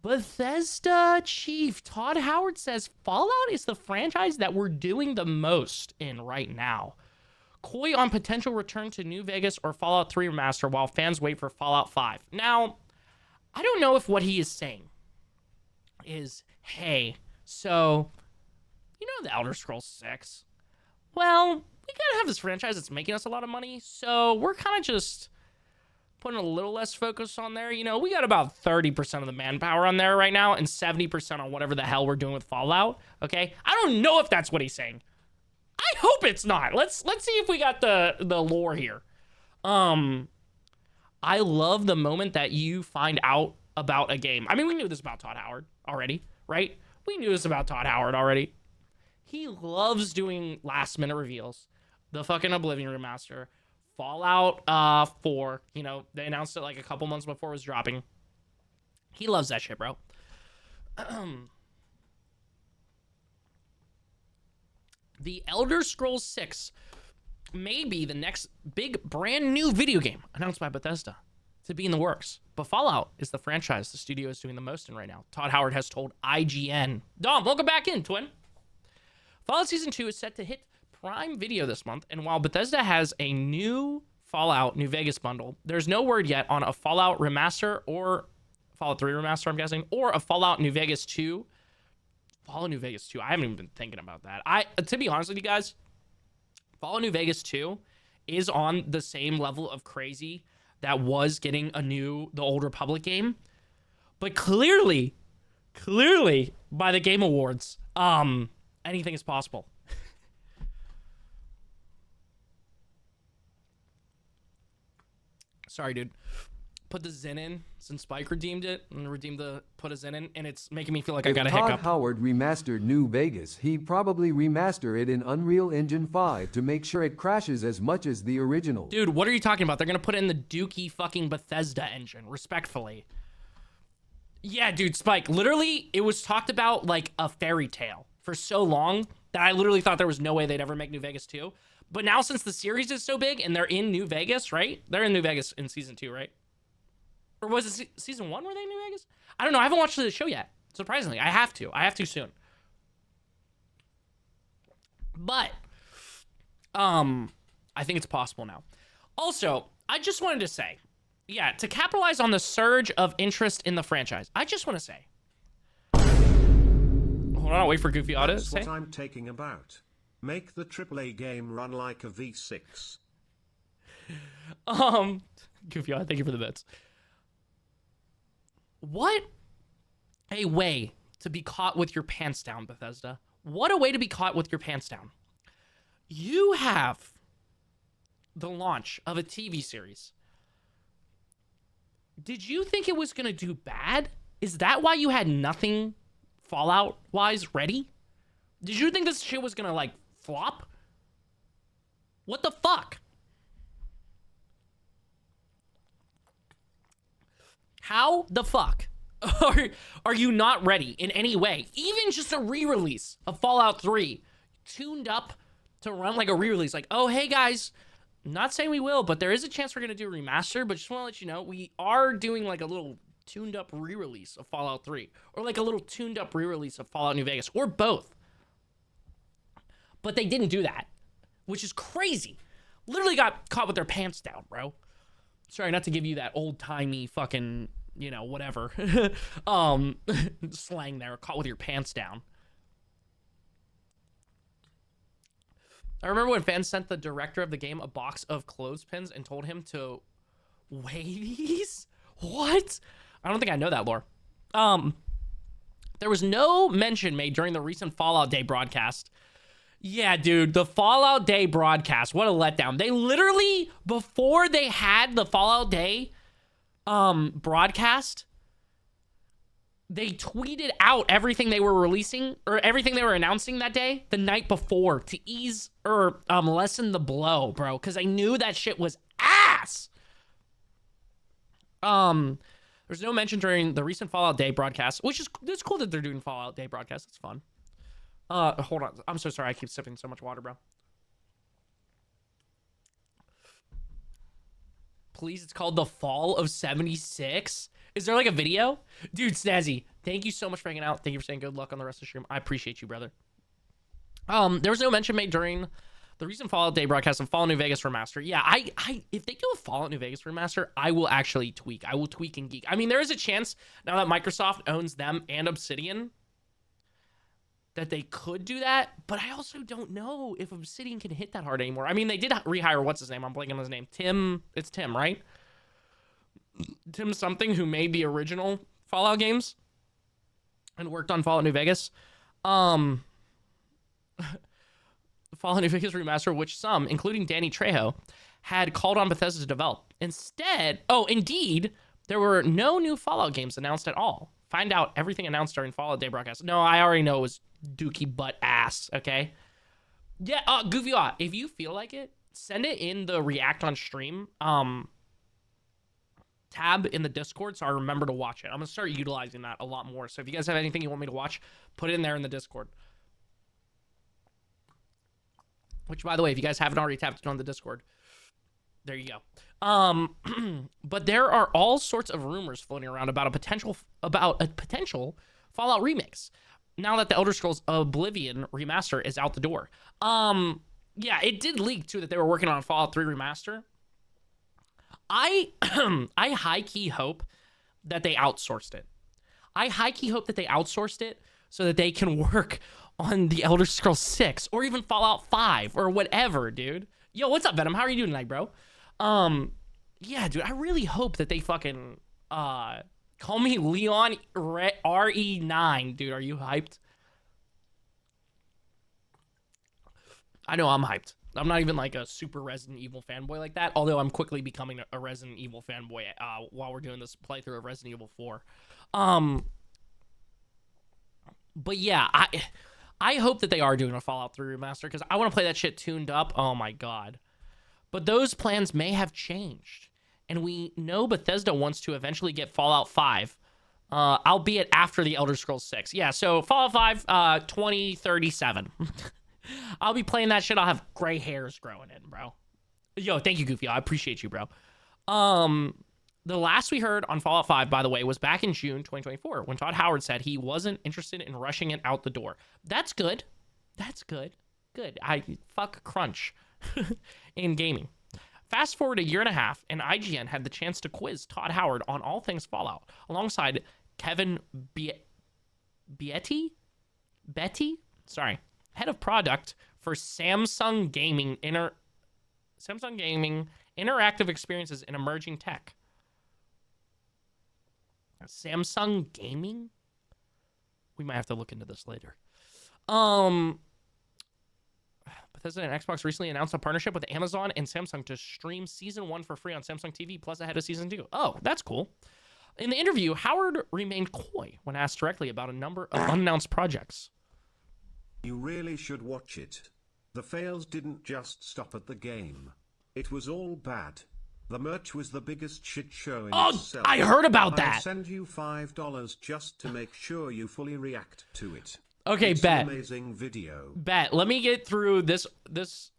Bethesda chief Todd Howard says Fallout is the franchise that we're doing the most in right now. Coy on potential return to New Vegas or Fallout 3 remaster while fans wait for Fallout 5. Now, I don't know if what he is saying is, hey, so, you know the Elder Scrolls 6? Well, we gotta have this franchise that's making us a lot of money, so we're kind of just putting a little less focus on there. You know, we got about 30% of the manpower on there right now and 70% on whatever the hell we're doing with Fallout, okay? I don't know if that's what he's saying. I hope it's not. Let's see if we got the lore here. I love the moment that you find out about a game. I mean, we knew this about Todd Howard already, right? We knew this about Todd Howard already. He loves doing last minute reveals. The fucking Oblivion remaster, Fallout 4, you know, they announced it like a couple months before it was dropping. He loves that shit, bro. The Elder Scrolls 6 may be the next big brand new video game announced by Bethesda to be in the works. But Fallout is the franchise the studio is doing the most in right now. Todd Howard has told IGN. Dom, welcome back in, twin. Fallout Season 2 is set to hit Prime Video this month, and while Bethesda has a new Fallout New Vegas bundle, there's no word yet on a Fallout remaster or Fallout 3 remaster, I'm guessing, or a Fallout New Vegas 2. Fallout New Vegas 2, I haven't even been thinking about that. To be honest with you guys, Fallout New Vegas 2 is on the same level of crazy that was getting the Old Republic game. But clearly, by the Game Awards, anything is possible. Sorry, dude. Put the Zen in since Spike redeemed it and put a Zen in, and it's making me feel like I got a hiccup. Todd Howard remastered New Vegas, he'd probably remaster it in Unreal Engine 5 to make sure it crashes as much as the original. Dude, what are you talking about? They're gonna put it in the dookie fucking Bethesda engine, respectfully. Yeah, dude, Spike, literally, it was talked about like a fairy tale for so long that I literally thought there was no way they'd ever make New Vegas 2. But now since the series is so big and they're in New Vegas, right? They're in New Vegas in Season 2, right? Or was it Season 1 were they in New Vegas? I don't know. I haven't watched the show yet. Surprisingly, I have to. I have to soon. But, I think it's possible now. Also, I just wanted to say, yeah, to capitalize on the surge of interest in the franchise, I just want to say, hold on, wait for Goofy Auto to say. That's what I'm taking about. Make the AAA game run like a V6. Goofy Auto, thank you for the bits. What a way to be caught with your pants down, Bethesda. What a way to be caught with your pants down. You have the launch of a TV series. Did you think it was going to do bad? Is that why you had nothing Fallout-wise ready? Did you think this shit was going to, like, flop? What the fuck? How the fuck are you not ready in any way? Even just a re-release of Fallout 3 tuned up to run like a re-release. Like, oh, hey guys, I'm not saying we will, but there is a chance we're going to do a remaster, but just want to let you know, we are doing like a little tuned up re-release of Fallout 3 or like a little tuned up re-release of Fallout New Vegas or both. But they didn't do that, which is crazy. Literally got caught with their pants down, bro. Sorry, not to give you that old-timey fucking, you know, whatever. Slang there, caught with your pants down. I remember when fans sent the director of the game a box of clothespins and told him to weigh these? What? I don't think I know that lore. There was no mention made during the recent Fallout Day broadcast. Yeah, dude, the Fallout Day broadcast, what a letdown. They literally, before they had the Fallout Day broadcast, they tweeted out everything they were releasing, or everything they were announcing that day, the night before, to ease, or lessen the blow, bro, because I knew that shit was ass. There's no mention during the recent Fallout Day broadcast, which is, it's cool that they're doing Fallout Day broadcast, it's fun. Hold on. I'm so sorry. I keep sipping so much water, bro. please. It's called The Fall of 76. Is there like a video? Dude, Snazzy, thank you so much for hanging out. Thank you for saying good luck on the rest of the stream. I appreciate you, brother. There was no mention made during the recent Fallout Day broadcast of Fallout New Vegas Remaster. Yeah, if they do a Fallout New Vegas Remaster, I will actually tweak. I will tweak and geek. I mean, there is a chance now that Microsoft owns them and Obsidian that they could do that, but I also don't know if Obsidian can hit that hard anymore. I mean, they did rehire, what's his name? I'm blanking on his name. Tim, it's Tim, right? Tim something, who made the original Fallout games and worked on Fallout New Vegas. Fallout New Vegas Remaster, which some, including Danny Trejo, had called on Bethesda to develop. Instead, indeed, there were no new Fallout games announced at all. Find out everything announced during Fallout Day broadcast. No, I already know it was dookie butt ass, okay? Yeah, Goofy, if you feel like it, send it in the React on Stream tab in the Discord so I remember to watch it. I'm going to start utilizing that a lot more. So if you guys have anything you want me to watch, put it in there in the Discord. Which, by the way, if you guys haven't already tapped it on the Discord, there you go. But there are all sorts of rumors floating around about a potential Fallout remix now that the Elder Scrolls Oblivion remaster is out the door. Yeah, it did leak too that they were working on a Fallout 3 remaster. I high-key hope that they outsourced it. I high-key hope that they outsourced it so that they can work on the Elder Scrolls 6 or even Fallout 5 or whatever, dude. Yo, what's up, Venom? How are you doing tonight, bro? Yeah, dude, I really hope that they fucking call me Leon RE9, dude. Are you hyped? I know I'm hyped. I'm not even like a super Resident Evil fanboy like that, although I'm quickly becoming a Resident Evil fanboy while we're doing this playthrough of Resident Evil 4. But yeah, I hope that they are doing a Fallout 3 remaster because I want to play that shit tuned up. Oh my god. But those plans may have changed. And we know Bethesda wants to eventually get Fallout 5, albeit after the Elder Scrolls 6. Yeah, so Fallout 5, 2037. I'll be playing that shit. I'll have gray hairs growing in, bro. Yo, thank you, Goofy. I appreciate you, bro. The last we heard on Fallout 5, by the way, was back in June 2024 when Todd Howard said he wasn't interested in rushing it out the door. That's good. That's good. Good. Fuck crunch in gaming. Fast forward a year and a half, and IGN had the chance to quiz Todd Howard on all things Fallout, alongside Kevin Betty? Sorry. Head of product for Samsung Gaming Interactive Experiences in Emerging Tech. Samsung Gaming? We might have to look into this later. Bethesda and Xbox recently announced a partnership with Amazon and Samsung to stream Season 1 for free on Samsung TV, plus ahead of Season 2. Oh, that's cool. In the interview, Howard remained coy when asked directly about a number of unannounced projects. You really should watch it. The fails didn't just stop at the game. It was all bad. The merch was the biggest shit show in itself. I heard about that. I'll send you $5 just to make sure you fully react to it. Okay, it's bet. An amazing video. Bet. Let me get through this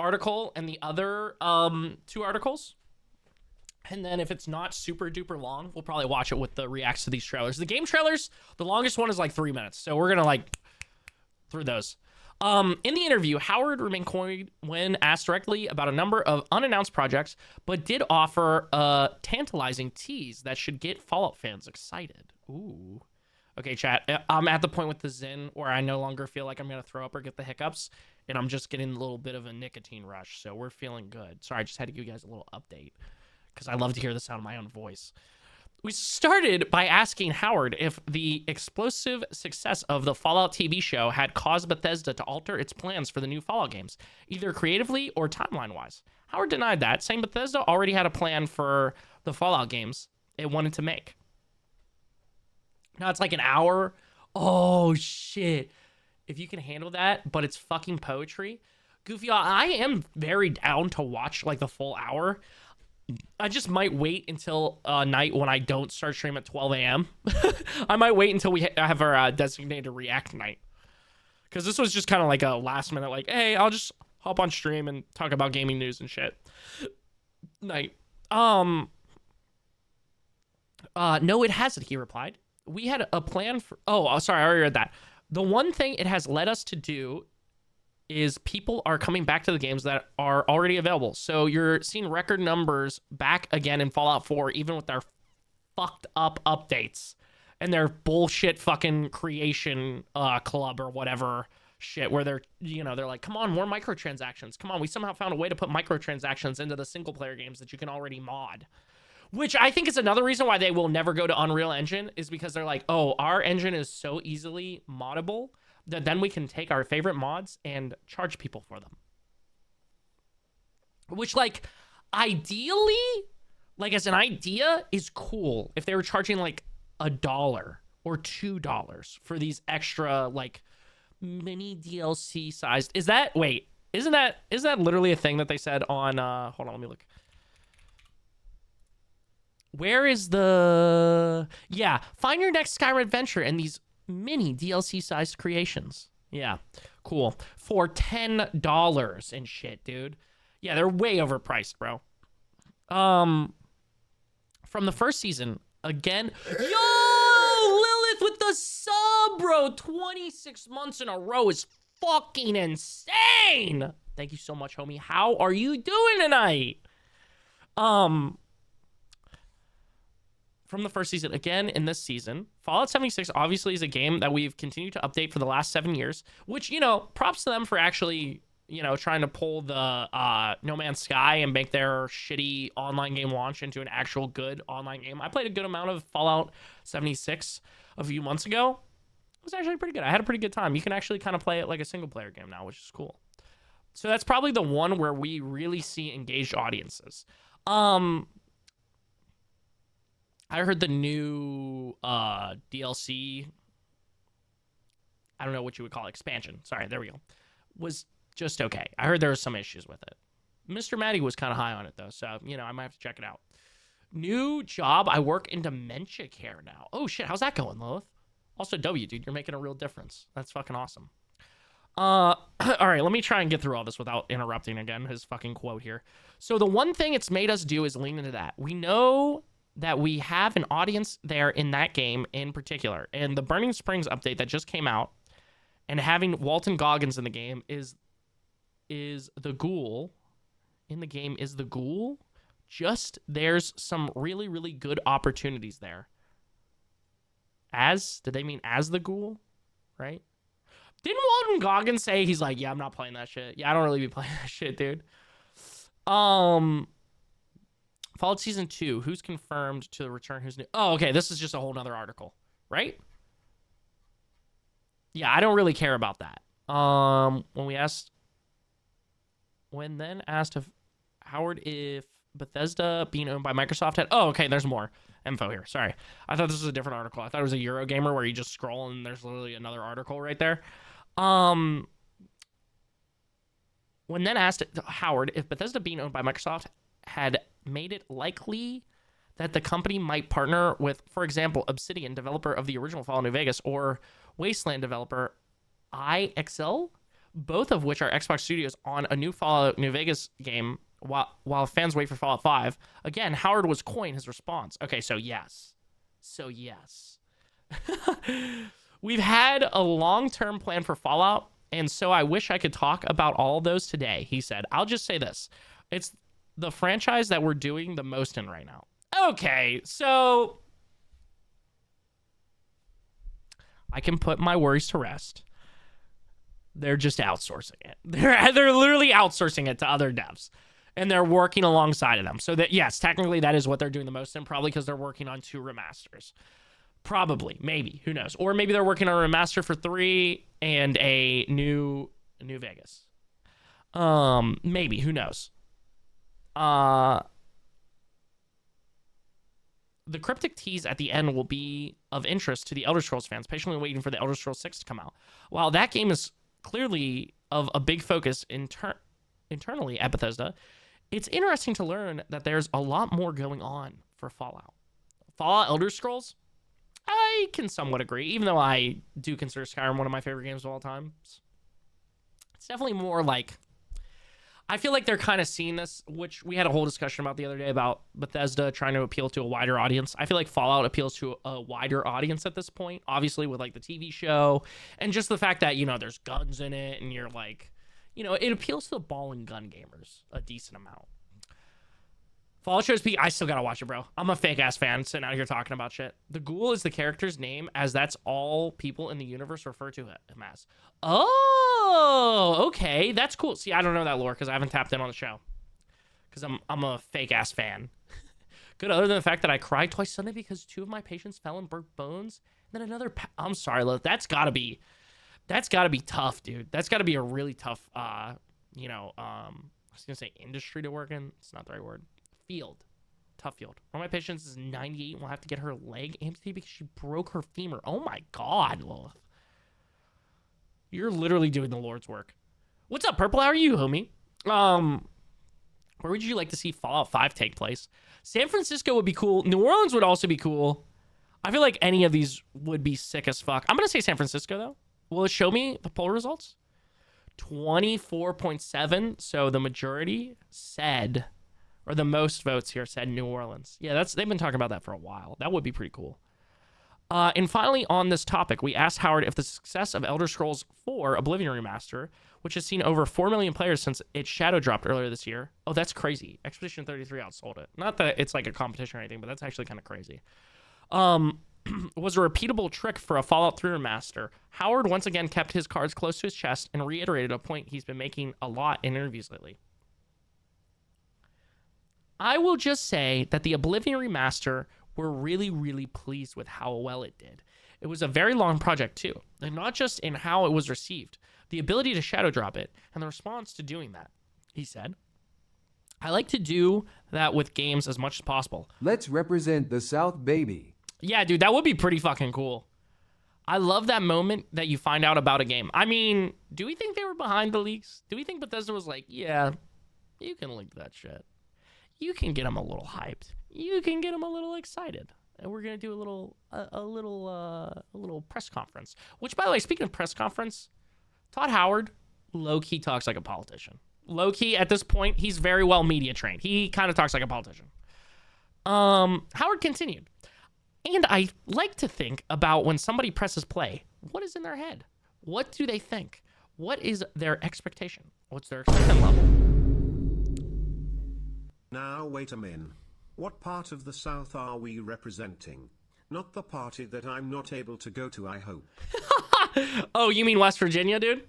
article and the other 2 articles. And then if it's not super duper long, we'll probably watch it with the reacts to these trailers. The game trailers, the longest one is like 3 minutes. So we're going to through those. In the interview, Howard remained coy when asked directly about a number of unannounced projects, but did offer a tantalizing tease that should get Fallout fans excited. Ooh. Okay, chat. I'm at the point with the Zyn where I no longer feel like I'm going to throw up or get the hiccups, and I'm just getting a little bit of a nicotine rush, so we're feeling good. Sorry, I just had to give you guys a little update because I love to hear the sound of my own voice. We started by asking Howard if the explosive success of the Fallout TV show had caused Bethesda to alter its plans for the new Fallout games, either creatively or timeline-wise. Howard denied that, saying Bethesda already had a plan for the Fallout games it wanted to make. Now it's like an hour. Oh, shit. If you can handle that, but it's fucking poetry. Goofy, I am very down to watch the full hour. I just might wait until night when I don't start stream at 12 a.m. I might wait until we have our designated react night. Because this was just kind of like a last minute, hey, I'll just hop on stream and talk about gaming news and shit. Night. No, it hasn't, he replied. We had a plan for... Oh, sorry, I already read that. The one thing it has led us to do is people are coming back to the games that are already available. So you're seeing record numbers back again in Fallout 4, even with their fucked up updates and their bullshit fucking creation club or whatever shit where they're, you know, they're like, come on, more microtransactions. Come on, we somehow found a way to put microtransactions into the single player games that you can already mod. Which I think is another reason why they will never go to Unreal Engine, is because they're like, oh, our engine is so easily moddable that then we can take our favorite mods and charge people for them. Which, like, ideally, like, as an idea, is cool if they were charging, like, $1 or $2 for these extra, like, mini DLC sized. Is that, wait, is that literally a thing that they said on, hold on, let me look. Where is the... Yeah, find your next Skyrim adventure in these mini DLC-sized creations. Yeah, cool. For $10 and shit, dude. Yeah, they're way overpriced, bro. From the first season, again... Yo! Lilith with the sub, bro! 26 months in a row is fucking insane! Thank you so much, homie. How are you doing tonight? From the first season, again in this season, Fallout 76 obviously is a game that we've continued to update for the last 7 years, which, you know, props to them for actually, you know, trying to pull the No Man's Sky and make their shitty online game launch into an actual good online game. I played a good amount of Fallout 76 a few months ago. It was actually pretty good. I had a pretty good time. You can actually kind of play it like a single player game now, which is cool. So that's probably the one where we really see engaged audiences. I heard the new DLC, I don't know what you would call it, expansion. Sorry, there we go. Was just okay. I heard there were some issues with it. Mr. Matty was kind of high on it, though, so, you know, I might have to check it out. New job, I work in dementia care now. Oh, shit, how's that going, Lilith? Also, W, dude, you're making a real difference. That's fucking awesome. All right, let me try and get through all this without interrupting again his fucking quote here. So the one thing it's made us do is lean into that. We know that we have an audience there in that game in particular. And the Burning Springs update that just came out and having Walton Goggins in the game is the ghoul. In the game is the ghoul. Just there's some really, really good opportunities there. Did they mean as the ghoul? Right? Didn't Walton Goggins say he's like, yeah, I'm not playing that shit. Yeah, I don't really be playing that shit, dude. Fallout Season 2, who's confirmed to return, who's new? Oh, okay, this is just a whole nother article, right? Yeah, I don't really care about that. When then asked if Howard if Bethesda being owned by Microsoft had... Oh, okay, there's more info here. Sorry. I thought this was a different article. I thought it was a Eurogamer where you just scroll and there's literally another article right there. When then asked Howard if Bethesda being owned by Microsoft had made it likely that the company might partner with, for example, Obsidian, developer of the original Fallout New Vegas, or Wasteland developer IXL, both of which are Xbox studios on a new Fallout New Vegas game while fans wait for Fallout 5. Again, Howard was coying his response. Okay, so yes. We've had a long-term plan for Fallout, and so I wish I could talk about all those today, he said. I'll just say this. It's the franchise that we're doing the most in right now. Okay, so I can put my worries to rest. They're just outsourcing it. They're literally outsourcing it to other devs, and they're working alongside of them. So that, yes, technically that is what they're doing the most in, probably because they're working on 2 remasters. Probably, maybe, who knows? Or maybe they're working on a remaster for 3 and a new Vegas. Maybe, who knows? The cryptic tease at the end will be of interest to the Elder Scrolls fans, patiently waiting for the Elder Scrolls 6 to come out. While that game is clearly of a big focus internally at Bethesda, it's interesting to learn that there's a lot more going on for Fallout. Fallout Elder Scrolls, I can somewhat agree, even though I do consider Skyrim one of my favorite games of all time. It's definitely more like... I feel like they're kind of seeing this, which we had a whole discussion about the other day about Bethesda trying to appeal to a wider audience. I feel like Fallout appeals to a wider audience at this point, obviously with like the TV show and just the fact that, you know, there's guns in it and you're like, you know, it appeals to the ball and gun gamers a decent amount. Fallout shows I still gotta watch it, bro. I'm a fake ass fan sitting out here talking about shit. The ghoul is the character's name, as that's all people in the universe refer to him as. Oh, okay, that's cool. See, I don't know that lore because I haven't tapped in on the show. Because I'm a fake ass fan. Good, other than the fact that I cried twice Sunday because 2 of my patients fell and broke bones. And then another. I'm sorry, that's gotta be tough, dude. That's gotta be a really tough. I was gonna say industry to work in. It's not the right word. Tough field. One of my patients is 98 and will have to get her leg amputated because she broke her femur. Oh my god, Lilith. You're literally doing the Lord's work. What's up, Purple? How are you, homie? Where would you like to see Fallout 5 take place? San Francisco would be cool. New Orleans would also be cool. I feel like any of these would be sick as fuck. I'm gonna say San Francisco though. Will it show me the poll results? 24.7. So the majority said, or the most votes here said New Orleans. Yeah, they've been talking about that for a while. That would be pretty cool. And finally, on this topic, we asked Howard if the success of Elder Scrolls 4 Oblivion Remaster, which has seen over 4 million players since it shadow dropped earlier this year. Oh, that's crazy. Expedition 33 outsold it. Not that it's like a competition or anything, but that's actually kind of crazy. Was a repeatable trick for a Fallout 3 remaster. Howard once again kept his cards close to his chest and reiterated a point he's been making a lot in interviews lately. I will just say that the Oblivion remaster, we're really, really pleased with how well it did. It was a very long project too, and not just in how it was received, the ability to shadow drop it, and the response to doing that. He said, I like to do that with games as much as possible. Let's represent the South, baby. Yeah, dude, that would be pretty fucking cool. I love that moment that you find out about a game. I mean, do we think they were behind the leaks? Do we think Bethesda was like, yeah, you can leak that shit. You can get them a little hyped. You can get them a little excited. And we're gonna do a little press conference. Which, by the way, speaking of press conference, Todd Howard low-key talks like a politician. Low-key, at this point, he's very well media trained. He kind of talks like a politician. Howard continued. And I like to think about when somebody presses play, what is in their head? What do they think? What is their expectation? What's their excitement level? Now wait a minute. What part of the South are we representing? Not the party that I'm not able to go to, I hope. Oh, you mean West Virginia, dude?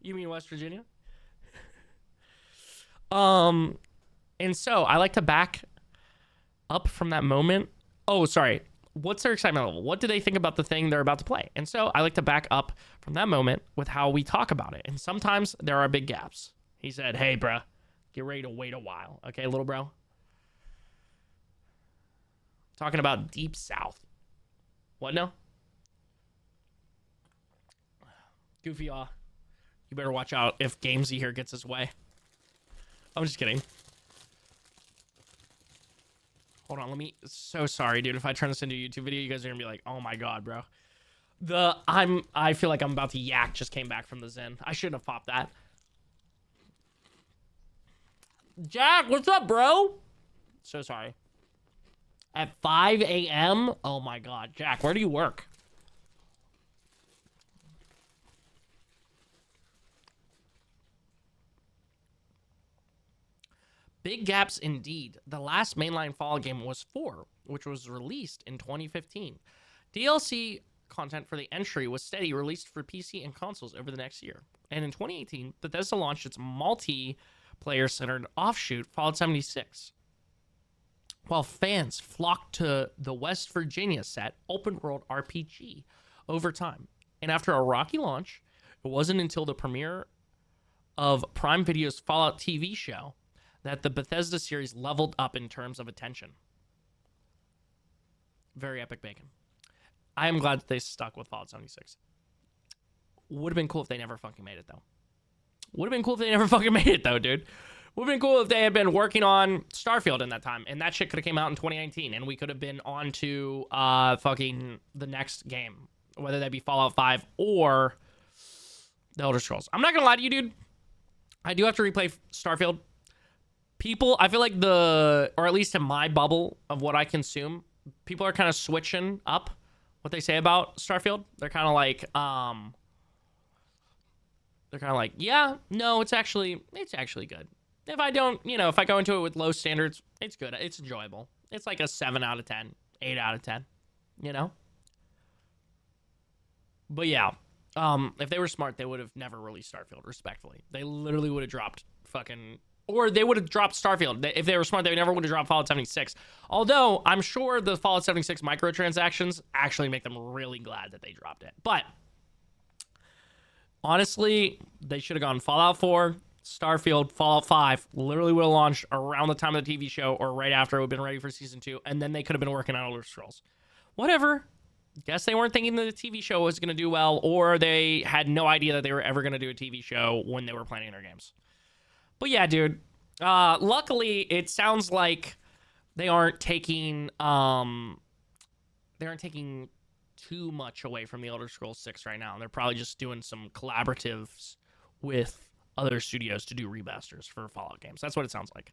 You mean West Virginia? And so I like to back up from that moment. Oh, sorry. What's their excitement level? What do they think about the thing they're about to play? And so I like to back up from that moment with how we talk about it. And sometimes there are big gaps. He said, hey, bruh, get ready to wait a while. Okay, little bro? Talking about Deep South. What now? Goofy, you better watch out if Gamesy here gets his way. I'm just kidding. Hold on, so sorry, dude. If I turn this into a YouTube video, you guys are gonna be like, oh my god, bro. I feel like I'm about to yak just came back from the Zen. I shouldn't have popped that. Jack, what's up, bro? So sorry. At 5 a.m.? Oh my god. Jack, where do you work? Big gaps indeed. The last mainline Fallout game was 4, which was released in 2015. DLC content for the entry was steady, released for PC and consoles over the next year. And in 2018, Bethesda launched its multiplayer-centered offshoot, Fallout 76. While fans flocked to the West Virginia set open-world RPG over time. And after a rocky launch, it wasn't until the premiere of Prime Video's Fallout TV show that the Bethesda series leveled up in terms of attention. Very epic bacon. I am glad that they stuck with Fallout 76. Would have been cool if they never fucking made it, though. Would have been cool if they never fucking made it, though, dude. Would have been cool if they had been working on Starfield in that time, and that shit could have came out in 2019, and we could have been on to fucking the next game, whether that be Fallout 5 or The Elder Scrolls. I'm not gonna lie to you, dude. I do have to replay Starfield. People, I feel like or at least in my bubble of what I consume, people are kind of switching up what they say about Starfield. They're kind of like, yeah, no, it's actually good. If I don't, if I go into it with low standards, it's good. It's enjoyable. It's like a 7 out of 10, 8 out of 10, But yeah, if they were smart, they would have never released Starfield, respectfully. They literally would have dropped or they would have dropped Starfield. If they were smart, they never would have dropped Fallout 76. Although, I'm sure the Fallout 76 microtransactions actually make them really glad that they dropped it. But, honestly, they should have gone Fallout 4, Starfield, Fallout 5, literally would have launched around the time of the TV show or right after it would have been ready for Season 2, and then they could have been working on Elder Scrolls. Whatever. Guess they weren't thinking that the TV show was going to do well, or they had no idea that they were ever going to do a TV show when they were planning their games. But yeah, dude. Luckily, it sounds like they aren't taking too much away from the Elder Scrolls 6 right now. They're probably just doing some collaboratives with other studios to do remasters for Fallout games. That's what it sounds like.